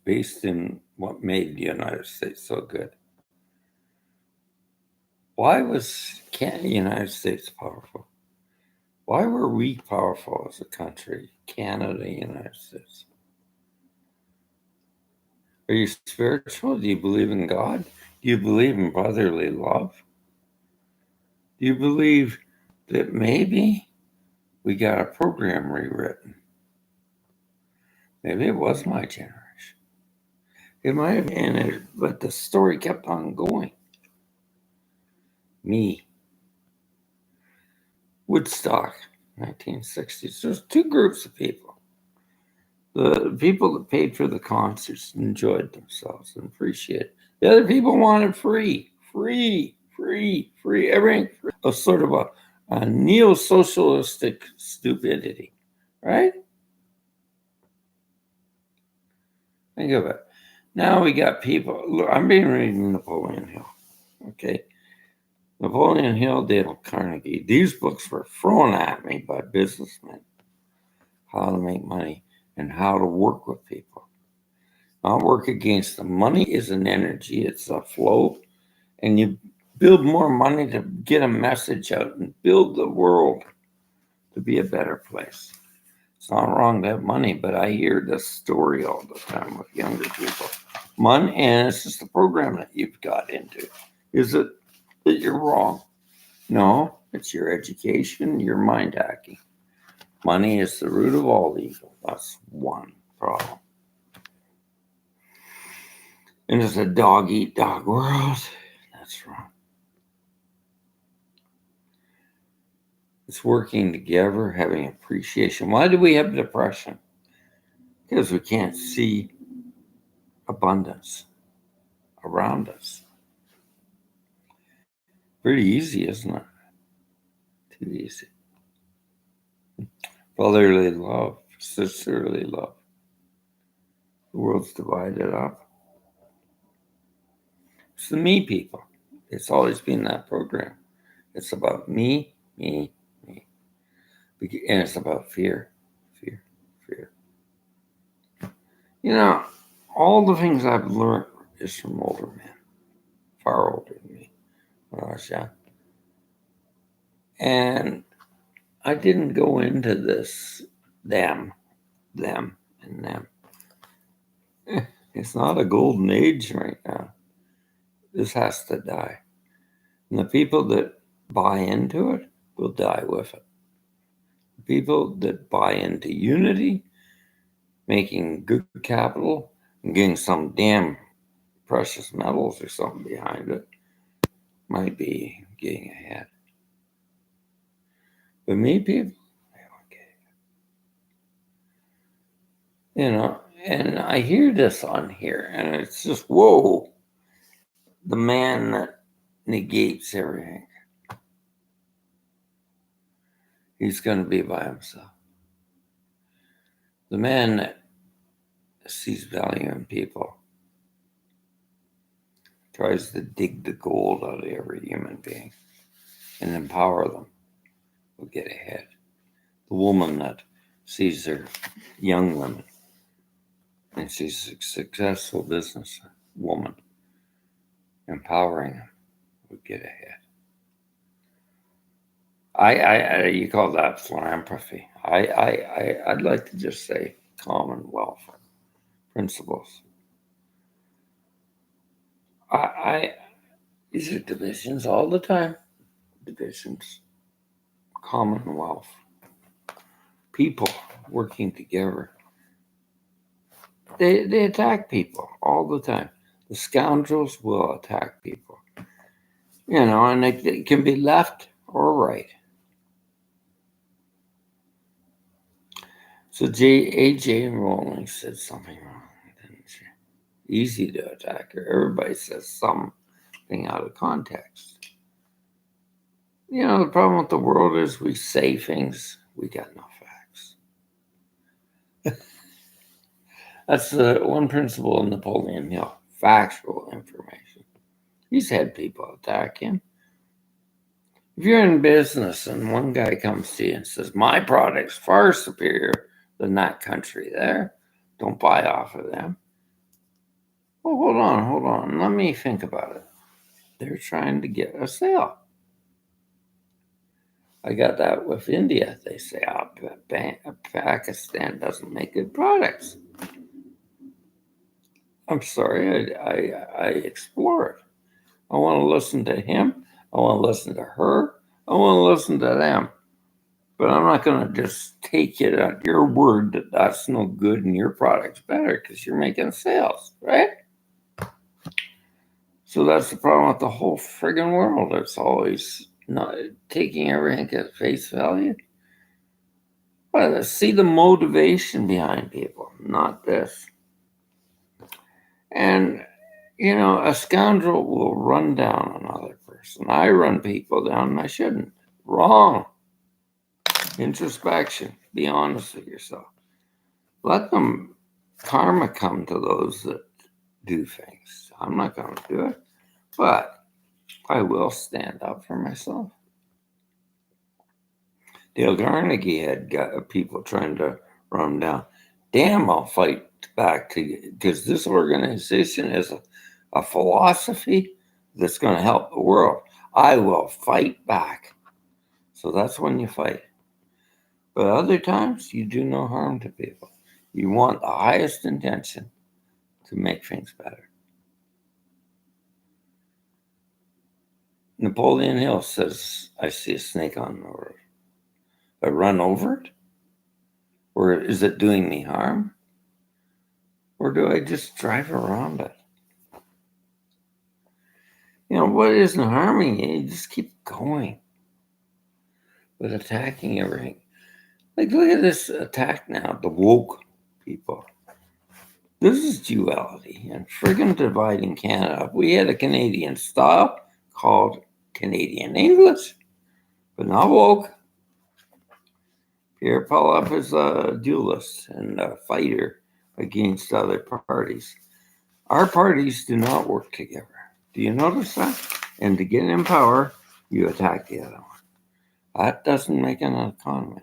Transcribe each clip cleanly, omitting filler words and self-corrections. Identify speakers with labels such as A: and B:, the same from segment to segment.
A: based in what made the United States so good. Why was the United States powerful? Why were we powerful as a country, Canada, United States? Are you spiritual? Do you believe in God? Do you believe in brotherly love? Do you believe that maybe we got a program rewritten? Maybe it was my generation. It might have been, but the story kept on going. Me. Woodstock, 1960s. There's two groups of people. The people that paid for the concerts enjoyed themselves and appreciated it. The other people wanted free. Everything free. A sort of a neo-socialistic stupidity, right? Think of it. Now we got people. Look, I'm being reading Napoleon Hill. Okay. Napoleon Hill, Dale Carnegie. These books were thrown at me by businessmen. How to make money and how to work with people. Not work against them. Money is an energy. It's a flow. And you build more money to get a message out and build the world to be a better place. It's not wrong to have money, but I hear this story all the time with younger people. Money, and it's just the program that you've got into. Is it that you're wrong? No, it's your education, your mind hacking. Money is the root of all evil. That's one problem. And it's a dog-eat-dog world. That's wrong. It's working together, having appreciation. Why do we have depression? Because we can't see abundance around us. Pretty easy, isn't it? Too easy. Brotherly love, sisterly love. The world's divided up. It's the me people. It's always been that program. It's about me. And it's about fear. You know, all the things I've learned is from older men, far older than me when I was young. And I didn't go into this them, and them. It's not a golden age right now. This has to die. And the people that buy into it will die with it. The people that buy into unity, making good capital, and getting some damn precious metals or something behind it, might be getting ahead. But me, people, and I hear this on here, and it's just, whoa, the man that negates everything. He's going to be by himself. The man that sees value in people tries to dig the gold out of every human being and empower them will get ahead. The woman that sees her young women and she's a successful business woman, empowering them will get ahead. You call that philanthropy. I'd like to just say commonwealth principles. These are divisions all the time. Divisions. Commonwealth. People working together. They attack people all the time. The scoundrels will attack people. And it can be left or right. So A.J. Rowling said something wrong, didn't she? Easy to attack her. Everybody says something out of context. The problem with the world is we say things, we got no facts. That's the one principle of Napoleon Hill, factual information. He's had people attack him. If you're in business and one guy comes to you and says, my product's far superior than that country there, don't buy off of them. Oh, hold on. Let me think about it. They're trying to get a sale. I got that with India. They say, Pakistan doesn't make good products. I'm sorry, I explore it. I want to listen to him. I want to listen to her. I want to listen to them. But I'm not going to just take it at your word that that's no good and your product's better because you're making sales, right? So that's the problem with the whole friggin' world. It's always not taking everything at face value. But see the motivation behind people, not this. And, a scoundrel will run down another person. I run people down and I shouldn't. Wrong. Introspection. Be honest with yourself. Let them karma come to those that do things. I'm not going to do it, but I will stand up for myself. Dale Carnegie had got people trying to run him down. Damn, I'll fight back to you because this organization is a philosophy that's going to help the world. I will fight back. So that's when you fight. But other times, you do no harm to people. You want the highest intention to make things better. Napoleon Hill says, I see a snake on the road. I run over it? Or is it doing me harm? Or do I just drive around it? What isn't harming you? You just keep going. But attacking everything. Like, look at this attack now, the woke people. This is duality and friggin' dividing Canada. We had a Canadian style called Canadian English, but not woke. Pierre Poilievre is a dualist and a fighter against other parties. Our parties do not work together. Do you notice that? And to get in power, you attack the other one. That doesn't make an economy.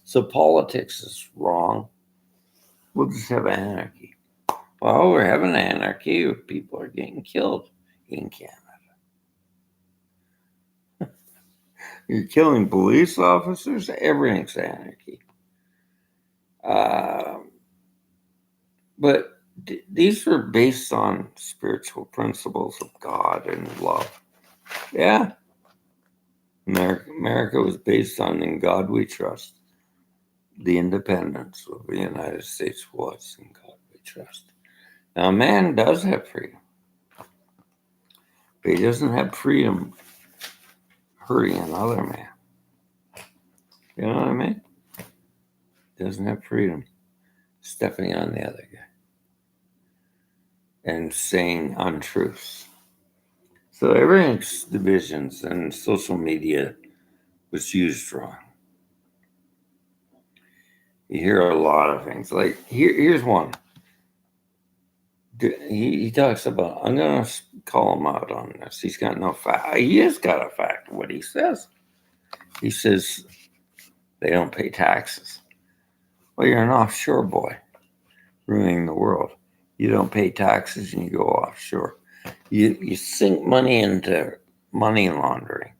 A: So politics is wrong. We'll just have anarchy. Well, we're having anarchy if people are getting killed in Canada. You're killing police officers, everything's anarchy. But these are based on spiritual principles of God and love. Yeah. America was based on In God We Trust. The independence of the United States was In God We Trust. Now, man does have freedom, but he doesn't have freedom hurting another man. You know what I mean? He doesn't have freedom stepping on the other guy and saying untruths. So everything's divisions, and social media was used wrong. You hear a lot of things. Like, here's one. He talks about, I'm going to call him out on this. He's got no fact. He has got a fact what he says. He says they don't pay taxes. Well, you're an offshore boy ruining the world. You don't pay taxes and you go offshore. You sink money into money laundering,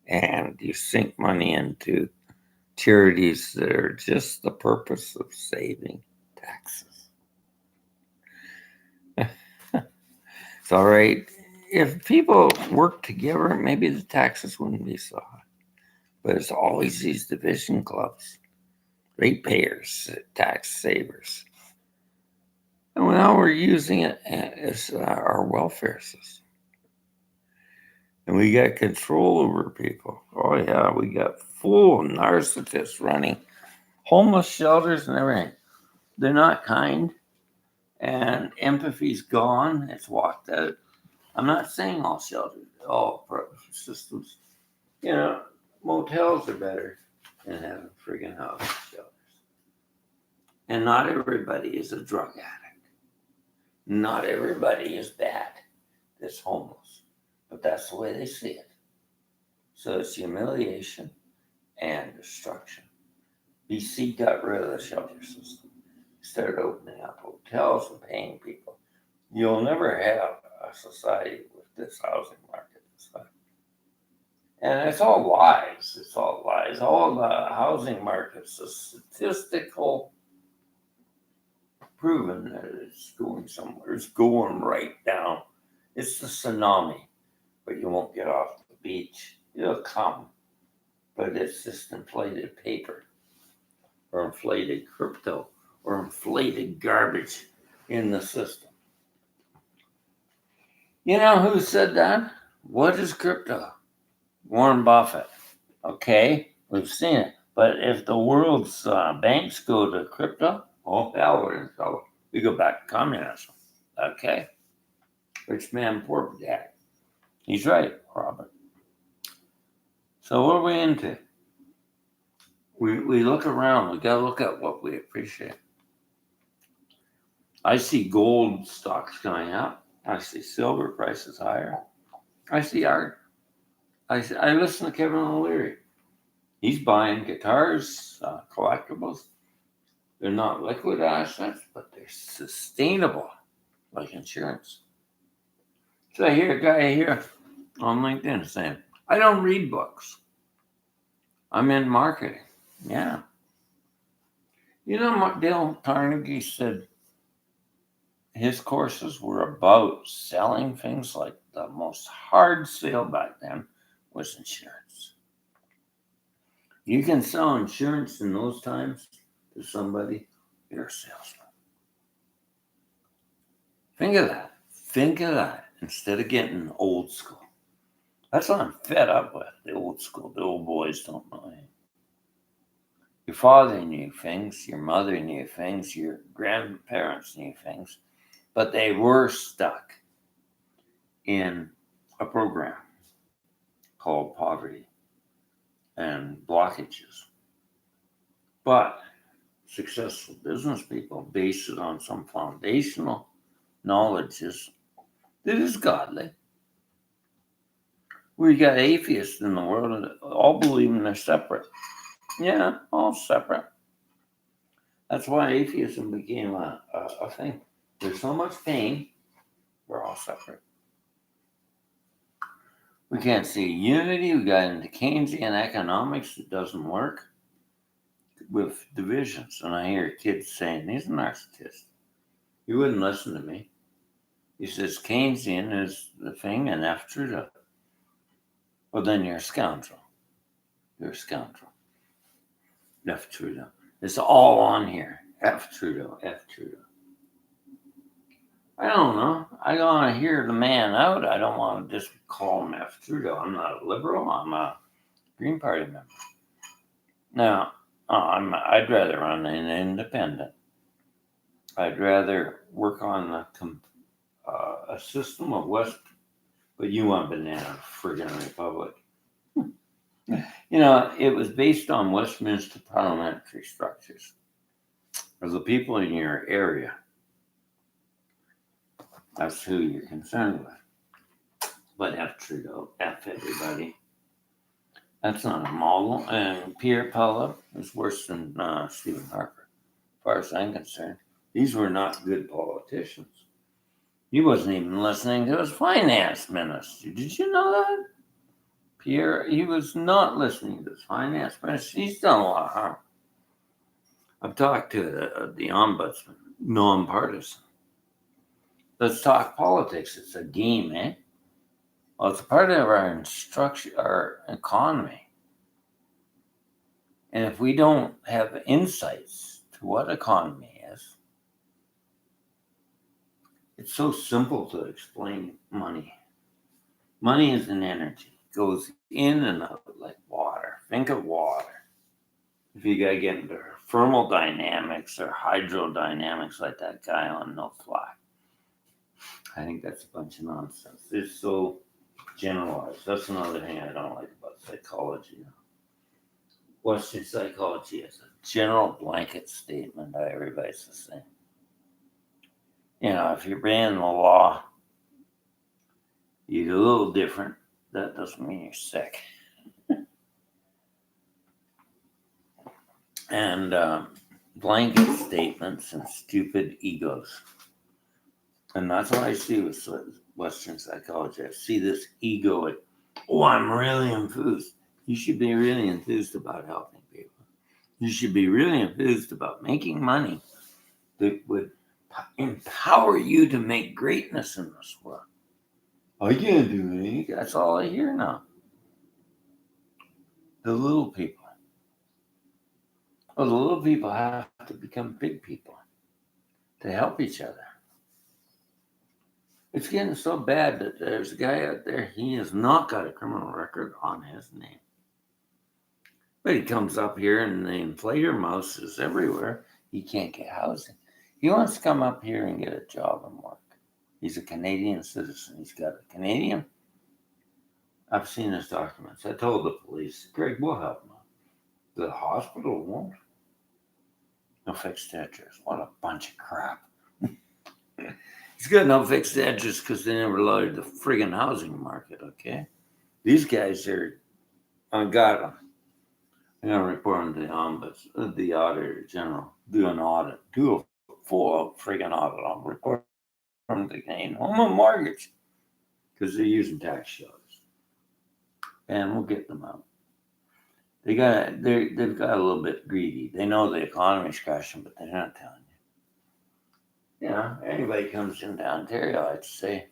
A: and you sink money into charities that are just the purpose of saving taxes. It's all right. If people work together, maybe the taxes wouldn't be so high. But it's always these division clubs, ratepayers, tax savers. And now we're using it as our welfare system. And we got control over people. Oh, yeah, we got full narcissists running homeless shelters and everything. They're not kind, and empathy's gone. It's walked out. I'm not saying all shelters, all systems. Motels are better than having friggin' house shelters. And not everybody is a drug addict. Not everybody is bad that's homeless. But that's the way they see it. So it's humiliation and destruction. BC got rid of the shelter system. Started opening up hotels and paying people You'll never have a society with this housing market. And it's all lies. It's all lies. All the housing market's a statistical proven that it's going somewhere. It's going right down. It's the tsunami, but you won't get off the beach. It'll come, but it's just inflated paper or inflated crypto or inflated garbage in the system. You know who said that? What is crypto? Warren Buffett. Okay, we've seen it. But if the world's banks go to crypto, oh hell, we're in trouble. We go back to communism. Okay? Rich man, poor dad. He's right, Robert. So what are we into? We look around. We got to look at what we appreciate. I see gold stocks going up. I see silver prices higher. I see art. I listen to Kevin O'Leary. He's buying guitars, collectibles. They're not liquid assets, but they're sustainable, like insurance. So I hear a guy here on LinkedIn saying, I don't read books. I'm in marketing. Yeah. You know, Dale Carnegie said his courses were about selling things. Like the most hard sale back then was insurance. You can sell insurance in those times to somebody, you're a salesman. Think of that. Think of that instead of getting old school. That's what I'm fed up with, the old school. The old boys don't know anything. Your father knew things, your mother knew things, your grandparents knew things, but they were stuck in a program called poverty and blockages. But successful business people base it on some foundational knowledge that is godly. We got atheists in the world that all believing they're separate. Yeah, all separate. That's why atheism became a thing. There's so much pain, we're all separate. We can't see unity. We got into Keynesian economics. It doesn't work with divisions. And I hear kids saying, he's a narcissist. He wouldn't listen to me. He says Keynesian is the thing and F Trudeau. Well, then you're a scoundrel. You're a scoundrel. F Trudeau. It's all on here. F Trudeau. F Trudeau. I don't know. I don't want to hear the man out. I don't want to just call him F Trudeau. I'm not a liberal. I'm a Green Party member. Now, I'd rather run an independent. I'd rather work on a system of West. But you want banana friggin' republic. You know, it was based on Westminster parliamentary structures. Or the people in your area. That's who you're concerned with. But F Trudeau, F everybody. That's not a model. And Pierre Pella is worse than Stephen Harper, as far as I'm concerned. These were not good politicians. He wasn't even listening to his finance minister. Did you know that? Pierre, he was not listening to his finance minister. He's done a lot of harm. I've talked to the ombudsman, nonpartisan. Let's talk politics. It's a game, eh? Well, it's a part of our our economy. And if we don't have insights to what economy is, it's so simple to explain money. Money is an energy. It goes in and out like water. Think of water. If you got to get into thermodynamics or hydrodynamics like that guy on No Fly, I think that's a bunch of nonsense. It's so generalized. That's another thing I don't like about psychology. Western psychology is a general blanket statement that everybody's the same. You know, if you're breaking the law, you're a little different. That doesn't mean you're sick. And blanket statements and stupid egos. And that's what I see with Western psychology. I see this ego, like, oh, I'm really enthused. You should be really enthused about helping people. You should be really enthused about making money that would empower you to make greatness in this world. I can't do anything. That's all I hear now. The little people. Well, the little people have to become big people to help each other. It's getting so bad that there's a guy out there, he has not got a criminal record on his name. But he comes up here and the inflator mouse is everywhere. He can't get housing. He wants to come up here and get a job and work. He's a Canadian citizen. He's got a Canadian. I've seen his documents. I told the police, Greg, we'll help him out. The hospital won't. No fixed address. What a bunch of crap. He's got no fixed address because they never lowered the friggin' housing market, okay? These guys are, I got them. I'm going to report them to the ombuds, the auditor general. Do an audit. Do a full friggin' audit. I'll report them to the Canadian Home and Mortgage because they're using tax shelters. And we'll get them out. They've got a little bit greedy. They know the economy's crashing, but they're not telling you. You know, anybody comes into Ontario, I'd say,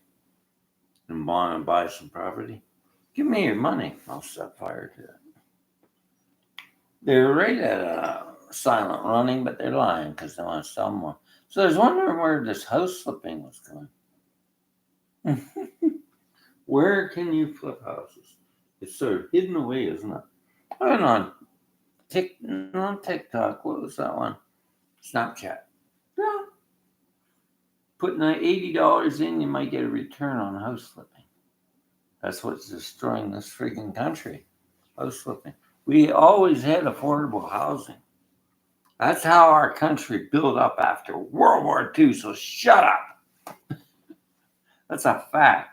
A: and want to buy some property, give me your money. I'll set fire to it. They're right at silent running, but they're lying because they want to sell more. So I was wondering where this house flipping was going. Where can you flip houses? It's sort of hidden away, isn't it? I went on TikTok. What was that one? Snapchat. Yeah. Putting $80 in, you might get a return on house flipping. That's what's destroying this freaking country. House flipping. We always had affordable housing. That's how our country built up after World War II. So shut up. That's a fact.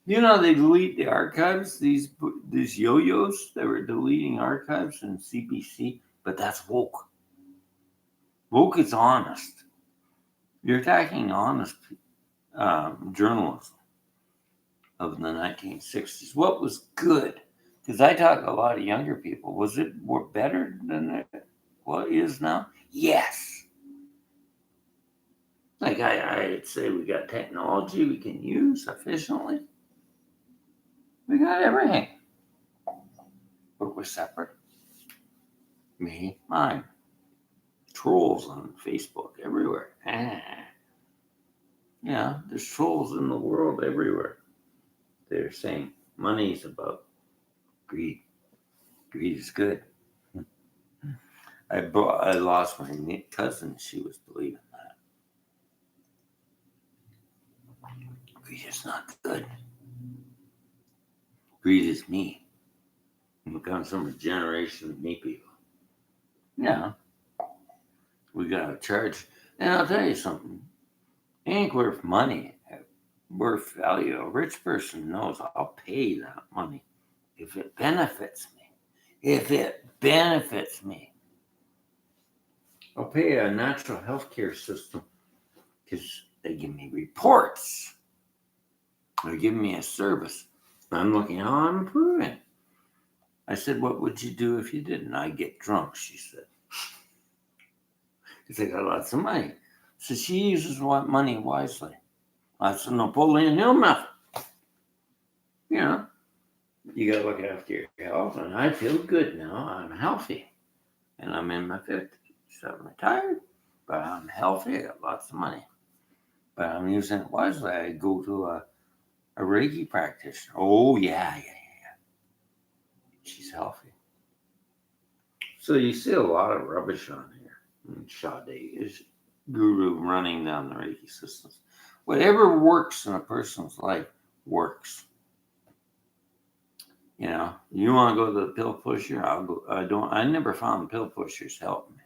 A: You know, they delete the archives, these yo-yos, they were deleting archives in CBC, but that's woke. Woke is honest. You're attacking honest journalism of the 1960s. What was good? Because I talk to a lot of younger people. Was it more better than what is now? Yes. Like I'd say we got technology we can use efficiently. We got everything. But we're separate. Me, mine. Trolls on Facebook everywhere. Yeah, there's trolls in the world everywhere. They're saying money's about greed. Greed is good. I lost my cousin. She was believing that. Greed is not good. Greed is me. We come from a generation of me people. Yeah. We got to charge. And I'll tell you something. It ain't worth money. Worth value. A rich person knows I'll pay that money if it benefits me. If it benefits me. I'll pay a natural health care system because they give me reports. They're giving me a service. I'm looking how I'm improving. I said, what would you do if you didn't? I'd get drunk, she said. Because I got lots of money. So she uses money wisely. That's the Napoleon Hill method. You know, you got to look after your health. And I feel good now. I'm healthy. And I'm in my 50s. So I'm retired, but I'm healthy. I got lots of money. But I'm using it wisely. I go to a Reiki practitioner. Oh, yeah. She's healthy. So you see a lot of rubbish on here. And Sade is guru running down the Reiki systems. Whatever works in a person's life works. You know, you want to go to the pill pusher? I'll go. I never found pill pushers help me.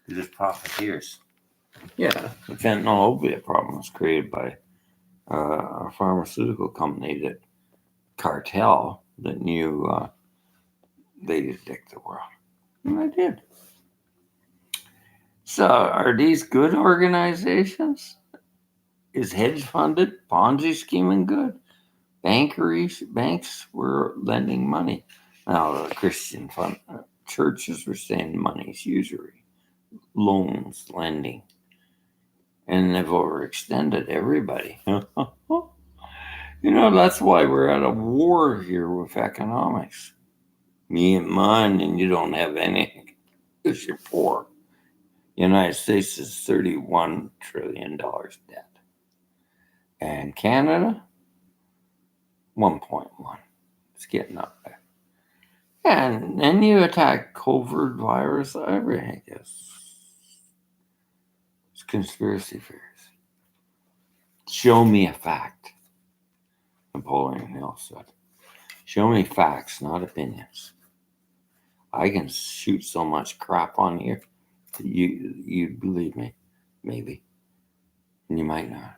A: They're just profiteers. Yeah, the fentanyl opiate problem was created by a pharmaceutical company that cartel that knew they did dick the world. And they did. So are these good organizations? Is hedge funded Ponzi scheming good? Banks were lending money. Now the Christian churches were saying money's usury, loans, lending, and they've overextended everybody. That's why we're at a war here with economics. Me and mine, and you don't have anything because you're poor. The United States is $31 trillion debt. And Canada, 1.1. It's getting up there. And then you attack COVID virus, everything is it's conspiracy theories. Show me a fact, Napoleon Hill said. Show me facts, not opinions. I can shoot so much crap on you that you'd believe me, maybe. And you might not.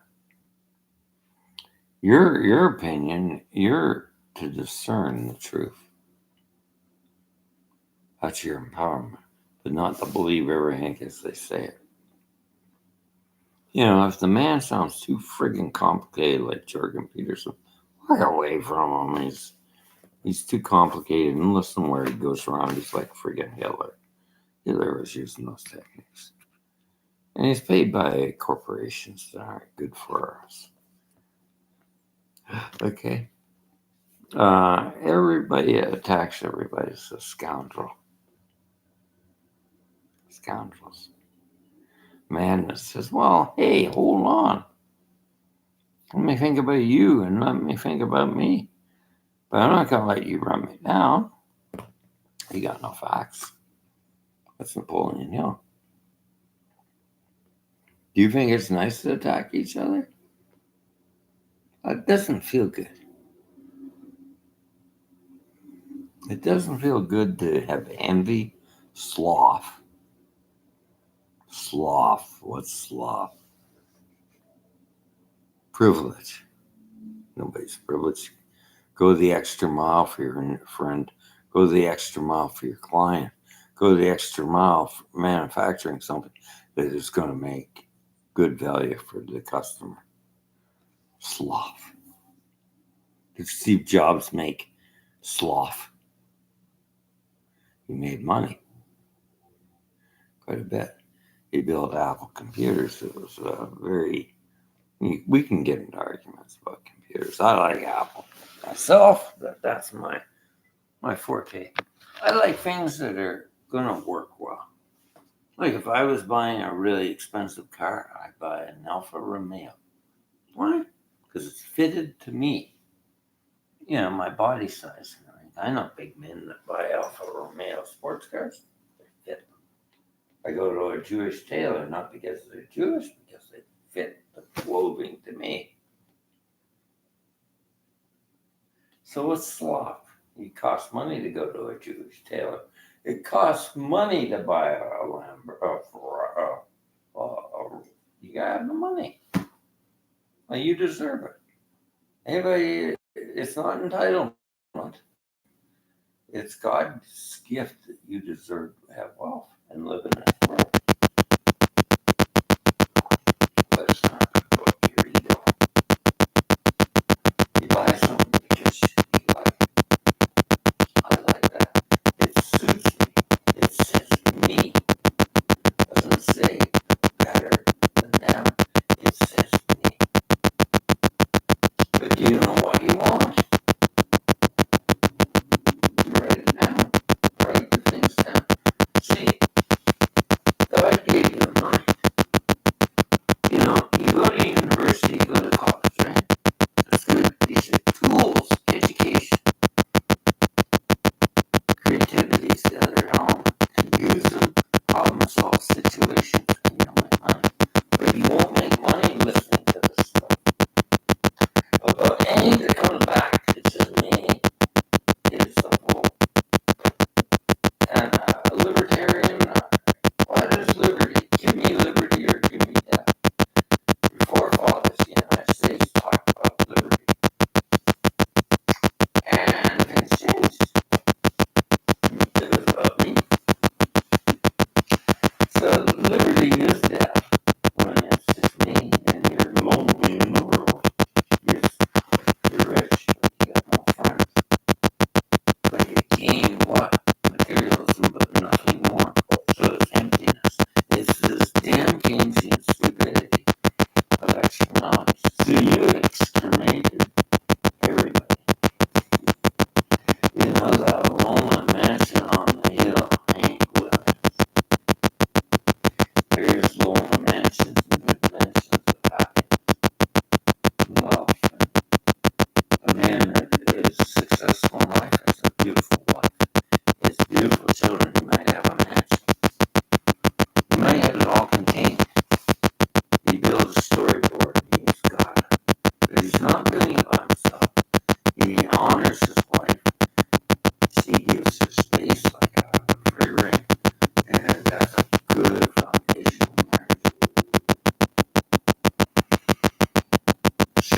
A: Your opinion, you're to discern the truth. That's your empowerment, but not to believe everything as they say it. If the man sounds too friggin' complicated like Jordan Peterson, walk away from him. He's too complicated, and listen where he goes around. He's like friggin' Hitler. Hitler was using those techniques. And he's paid by corporations that aren't good for us. Okay? Everybody attacks everybody as a scoundrel. Scoundrels. Man that says, well, hey, hold on. Let me think about you and let me think about me. But I'm not going to let you run me down. You got no facts. That's Napoleon Hill. Do you think it's nice to attack each other? It doesn't feel good. It doesn't feel good to have envy, sloth. Sloth. What's sloth? Privilege. Nobody's privileged. Go the extra mile for your friend. Go the extra mile for your client. Go the extra mile for manufacturing something that is going to make good value for the customer. Sloth. Did Steve Jobs make sloth? He made money. Quite a bit. He built Apple computers. It was very... We can get into arguments about computers. I like Apple myself. That's my forte. I like things that are going to work well. Like if I was buying a really expensive car, I'd buy an Alfa Romeo. Why? Because it's fitted to me. My body size. I know big men that buy Alfa Romeo sports cars. They fit. I go to a Jewish tailor, not because they're Jewish, because they fit the clothing to me. So what's sloth? It costs money to go to a Jewish tailor. It costs money to buy a Lamborghini. You gotta have the money. Well, you deserve it. Anybody, it's not entitlement. It's God's gift that you deserve to have wealth and live in this world. But it's not what you read it. You buy something because you like it. I like that. It suits me. It says me. It doesn't say better than them. It says me. But do you know what you want? Write it down. Write the things down. See,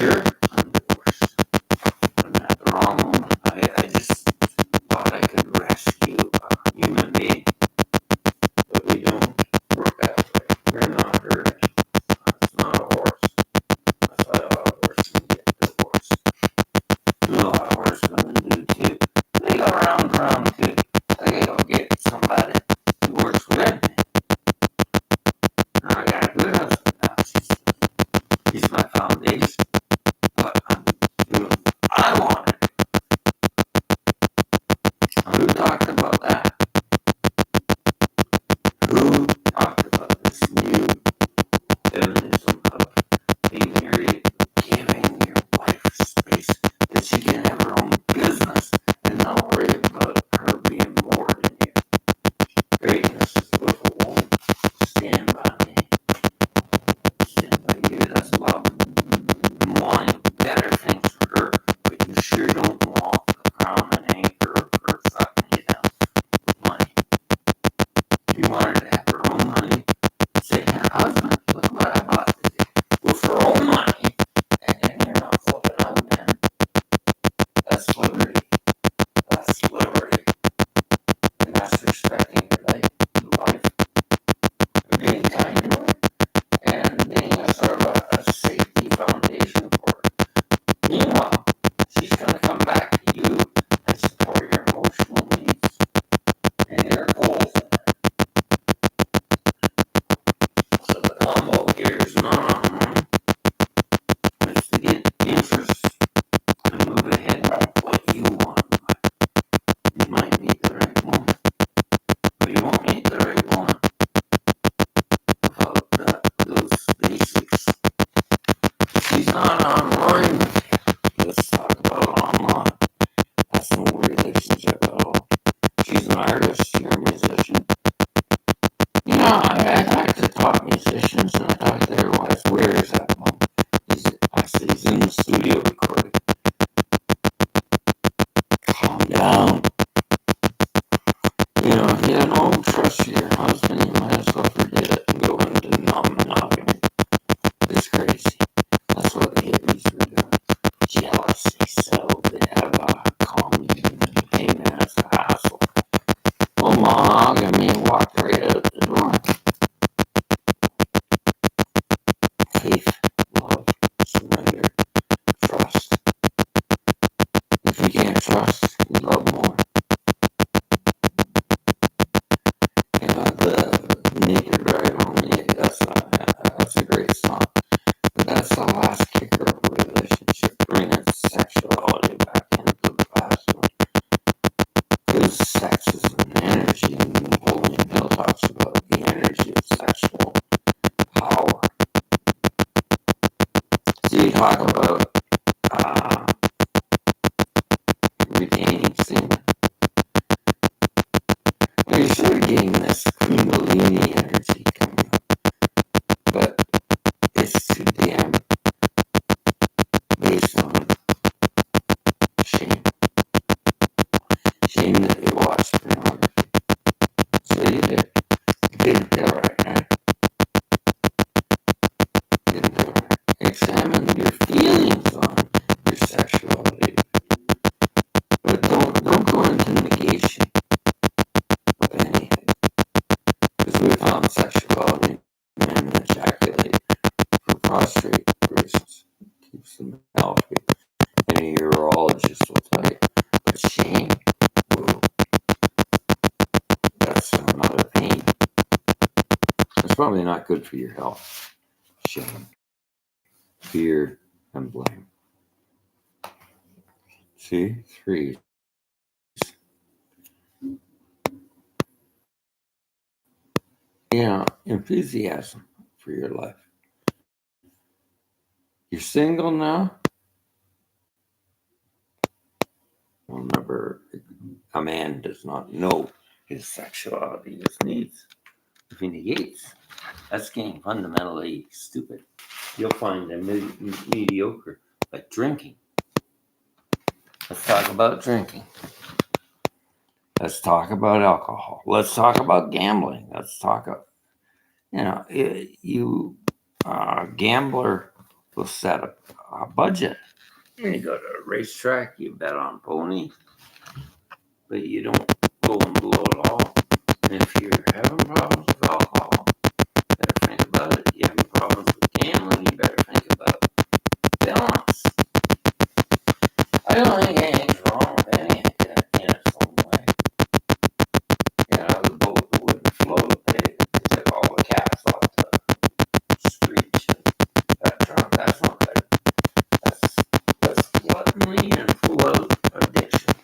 A: sure I'm divorced. I'm at the wrong moment. I just thought I could rescue a human being, but we don't work that way. We're not hurting. It's not a horse. That's why a lot of horses get divorced. A lot of horsemen do too. They go round too. They go get somebody who works with me. Now I got a good husband now. He's my foundation. But I'm doing what I wanted. Who talked about that? Who talked about this new feminism of being married, giving your wife space that she can have her own business and not worry about her being more than you? Greatness is with a woman. Stand by me. Stand by you. That's love. And wanting better things for her, but you sure don't want the crown and anchor of her sucking you down with money. You want her to have her own money. Say, husband, look what I bought today. With her own money. And then you're not flipping out, man. That's liberty. That's liberty. And that's respecting your life. Being kind to her. And being a sort of a safety foundation for her. Meanwhile, she's going to come back to you and support your emotional needs and your goals. So the combo here is not on money. It's to get interest and move ahead on what you want. You might meet the right one, but you won't meet the right one without those basics. She's not online with you. Let's talk about online. That's no relationship at all. She's an artist, you're a musician. You know, I talk to top musicians and I talk to their wives. Where is that one? I said, he's in the studio recording. Calm down. You know, if you don't trust your husband, you might as well forget it and go into non-monogamy. It's crazy. That's what the hippies were doing. Jealousy, so they have a commune and payment as a hassle. Well, monogamy walked right out the door. Faith, love, surrender, trust. If you can't trust, you love more. You know, the Naked Ride Home, that's a great song. But that's the last kicker of a relationship, bringing sexuality back into the past one. Because sex is an energy, and Napoleon Hill talks about the energy of sexual power. So you talk about retaining semen. Well, you're sort of getting this Kundalini energy coming up, but it's too damn based on shame. Shame that you watch pornography. So you did. You didn't do it right, right? You didn't do it right. Examine your feelings on your sexuality. But don't go into negation of anything. Because we found sexuality, men ejaculate for prostrate reasons. It keeps them healthy. And a urologist will tell you. But shame, whoa, that's another pain. It's probably not good for your health. Shame, fear, and blame. See? 3. Enthusiasm for your life. You're single now? Well, remember, a man does not know his sexuality, his needs. If he negates, that's getting fundamentally stupid. You'll find them mediocre, like drinking. Let's talk about drinking. Let's talk about alcohol. Let's talk about gambling. Let's talk about, gambler will set up a budget. When you go to a racetrack, you bet on pony, but you don't go and blow it all. And if you're having problems with alcohol, you better think about it. You're having problems with gambling, you better think about balance. I don't think anything's wrong with anything in its own way. The boat that wouldn't float, they took all the cats off the street. That's not good. That's gluttony and full of addiction.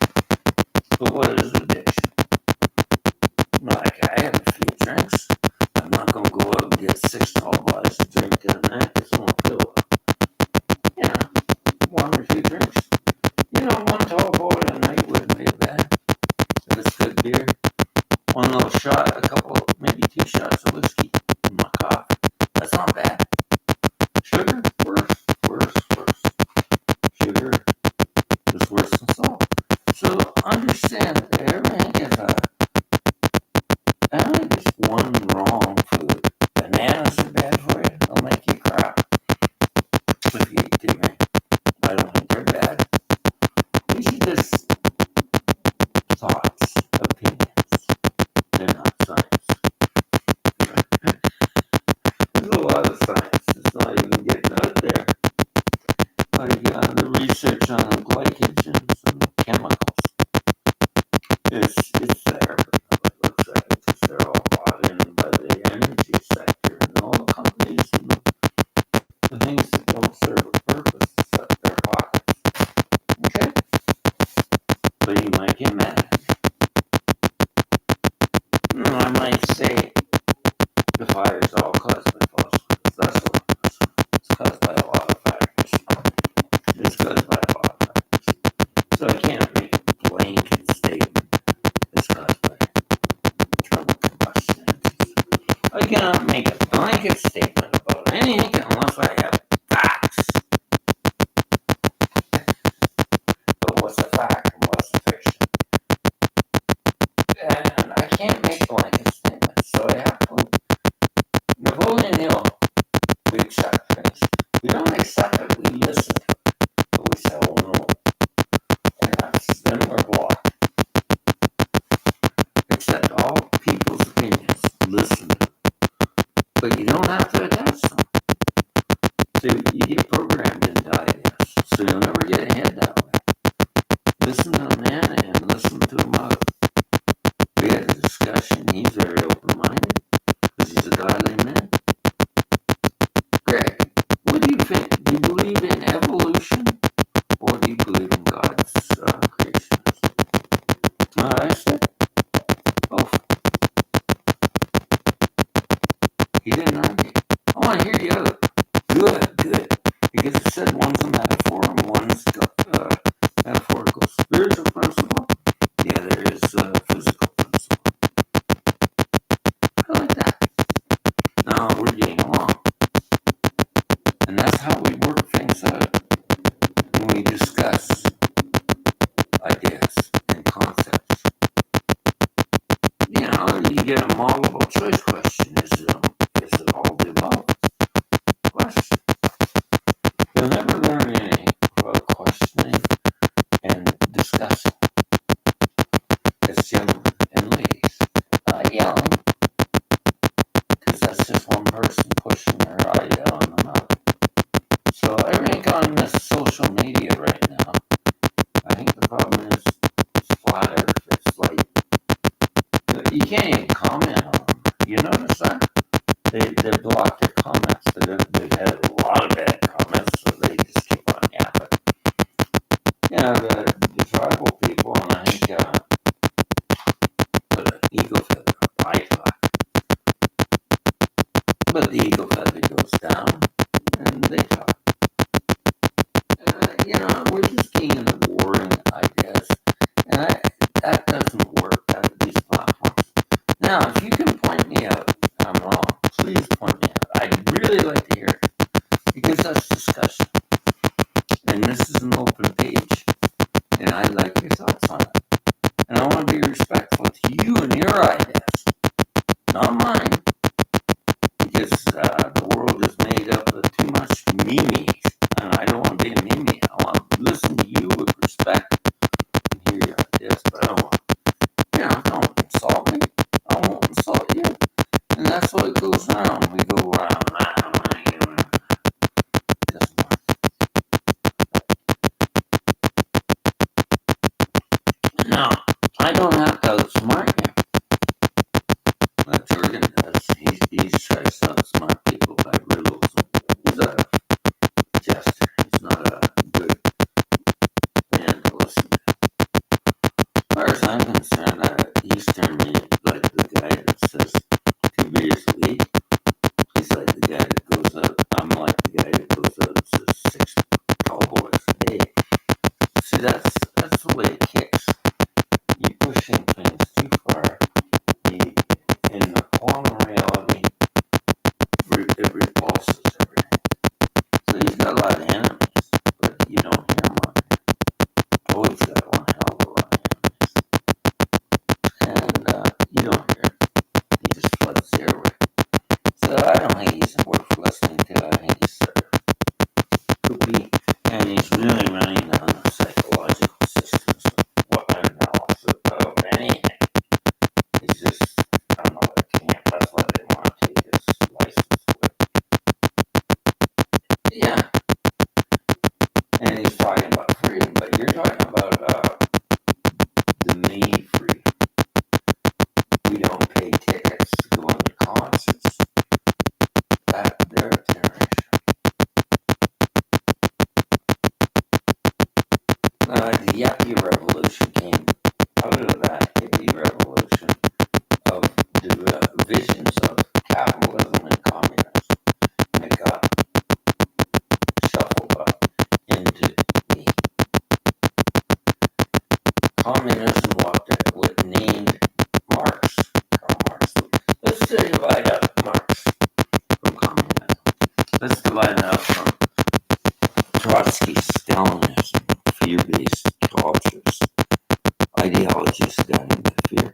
A: But what is addiction? Like, I have a few drinks. I'm not going to go out and get 6 tall bottles of drink in a night because I won't feel one or two drinks. One tall boy a night wouldn't be bad. If it's good beer. One little shot, a couple, maybe 2 shots of whiskey in my coffee. That's not bad. Sugar, worse. Sugar is worse than salt. So understand that I don't think there's one wrong food. Bananas are bad for you. They'll make you crap if you eat too many. I don't think they're bad. These are just thoughts, opinions. They're not science. There's a lot of science that's not even getting out there. Like the research on glycogens and chemicals. It's there, but nobody looks at it because they're all bought in by the energy sector and all the companies and the things that don't serve a purpose except their pockets. Okay? But you might get mad at me. I might say the fire's all caused by fossil fuels. That's what it is. It's caused by a lot of factors. It's caused by a lot of factors. So I can't make a blanket statement. It's caused by internal combustion engines. I cannot make a blanket statement about anything unless I have facts. But what's a fact and what's a fiction? And I can't make blanket statements, so I have to. Napoleon Hill, we accept things. We don't accept it, we listen to it. But we say, oh no. And then we're blocked. Accept all people's opinions. Listen to them. But you don't have to attach them. So you get programmed into ideas. So you'll never get ahead that way. Listen to a man and listen to him out. We had a discussion. He's very open-minded because he's a godly man. Greg, what do you think? Do you believe in evolution or do you believe in God's creationism? I said both. He didn't argue. I want to hear you out. Good. Because it said one's a metaphor and one's metaphorical spiritual principle. The other is physical principle. I like that. Now we're getting along. And that's how we work things out when we discuss ideas and concepts. You get a multiple choice question. Is it all the above? Question. You'll never learn anything without questioning and discussing. As gentlemen and ladies, not yelling, because that's just one person pushing their idea on another. So I think on this social media right now, I think the problem is it's flat earth. It's like you can't even comment on them. You notice that? They block their comments. They've had a lot of bad comments, so they just keep on yapping. The tribal people, and I think put an eagle feather on my talk. But the eagle feather goes down, and they talk. We're just getting into warring ideas, and that doesn't work at these platforms. Now, if you can point me out, I'm wrong. Please point me out. I'd really like to hear it because that's discussion, and this is an open page, and I'd like your thoughts on it. And I want to be respectful to you and your ideas, not mine, because the world is made up of too much memes. say to me, I want to listen to you with respect and hear you like this, but I don't want, don't insult me. I won't insult you. And that's what goes around. We go around. Doesn't work. Now, I don't have to outsmart you. What Jordan does, he tries to outsmart people by riddles. He's a jester. He's not a good man to listen to. As far as I'm concerned, he's turned me like the guy that says 2 beers a week. He's like the guy that goes out. I'm like the guy that goes out and says 6 cowboys a day. See, that's the way it kicks. You're pushing things too far. In the quantum reality, it repulses everything. So he's got a lot of enemies, but you don't hear much. Oh, he's got one hell of a lot of enemies. And you don't hear it. He just floods the airway. So I don't think he's worth listening to. I think he's sort of poopy. And he's really running on the psychological systems of what analysis of anything. It's just, I don't know, they can't. That's why they want to take his license away. Yeah. And he's talking about freedom, but you're talking about the me free. We don't pay tickets to go into concerts. They're a generation. The yuppie revolution came out of that hippie revolution of the visions of capitalism and communism. And it got shuffled up into me. Communism what named Marx, Karl Marx. Let's divide up Marx from communism. Let's divide it up from Trotsky, Stalinism, fear-based cultures, ideologies got into fear.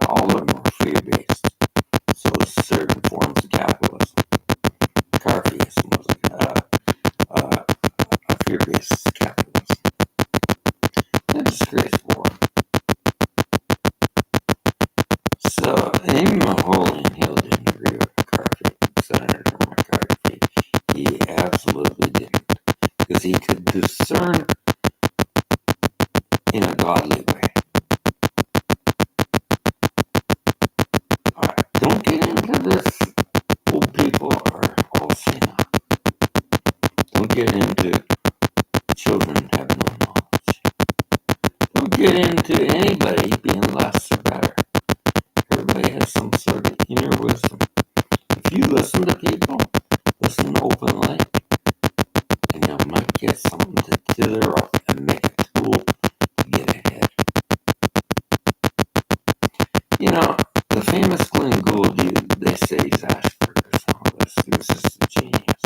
A: All of them are fear-based. So certain forms of capitalism. Carfism was a fear-based capitalism. A disgraceful one. So Amy Napoleon Hill didn't agree with McCarthy, Senator McCarthy. He absolutely didn't. Because he could discern in a godly way. Alright, don't get into this. Old people are all saying don't get into children have no knowledge. Don't get into anybody being less or better. Everybody has some sort of inner wisdom. If you listen to people, listen openly, and you might get something to tether up and make a tool to get ahead. The famous Glenn Gould, they say he's Asperger's and all this. He was just a genius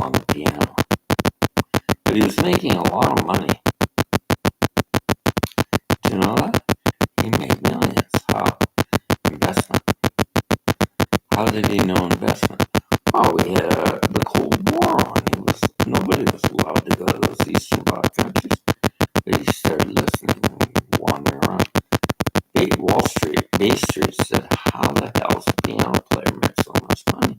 A: on the piano. But he was making a lot of money. Do you know that? He made millions. How? Investment. How did he know investment? Oh, we had the Cold War on. Nobody was allowed to go to those Eastern Bloc countries. But he started listening and wandering around. Bay Street said, how the hell does a piano player make so much money?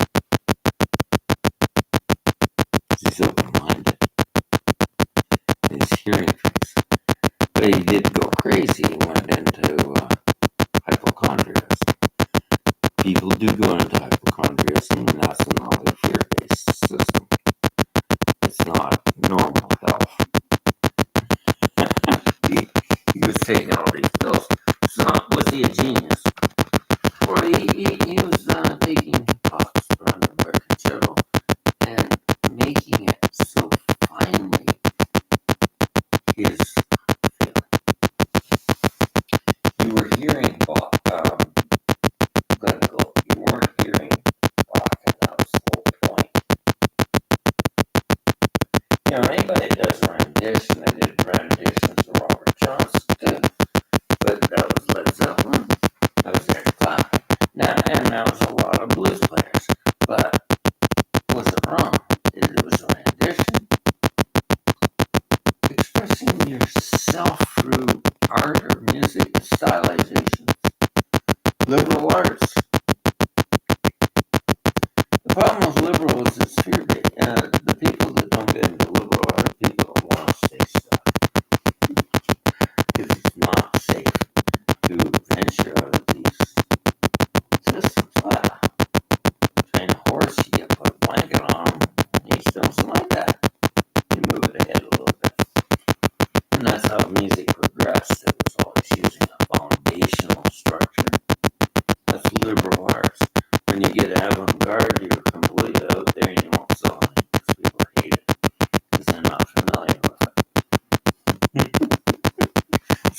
A: He's open-minded. He's hearing things. But he did go crazy. He went into hypochondriacism. People do go into hypochondriacism, and that's another fear-based system. It's not normal health. he was taking all these pills. So was he a genius? Or he was taking talks from the Concerto and making it so finely his feeling. You were hearing Glenn Gould. You weren't hearing Bach, and that was the whole point. Anybody that does a rendition, they did renditions of Robert Johnson, but that was Led Zeppelin. That was Eric Clapton. And that was a lot of blues players. But was it wrong? It was a rendition.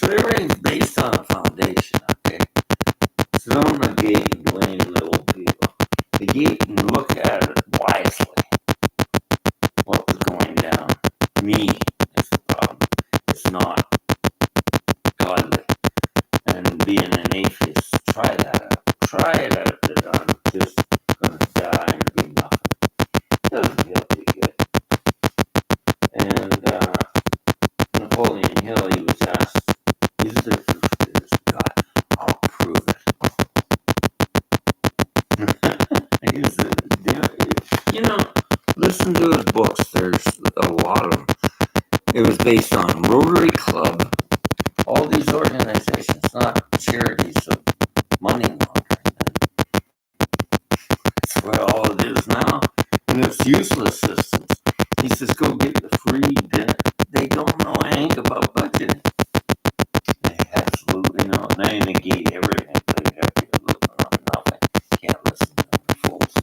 A: So everything's based on a foundation, okay? So don't negate and blame the old people. Negate and look at it wisely. What was going down? Me is the problem. It's not godly. And being an atheist, try that out. Try it out that I'm just going to die and be nothing. Doesn't feel too good. And Napoleon Hill, he was asked, is there proof to this God? I'll prove it. You know, listen to his books. There's a lot of them. It was based on Rotary Club, all these organizations, not charities of money laundering. That's what all it is now. And it's useless systems. He says, go get the free dinner. They don't know anything about budgeting. They absolutely know. They negate everything. They have to look on nothing. Can't listen to them fools.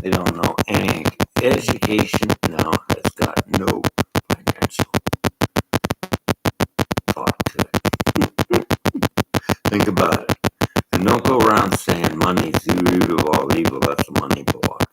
A: They don't know anything. Education now has got no financial thought to it. Think about it. And don't go around saying money's the root of all evil. That's a money block.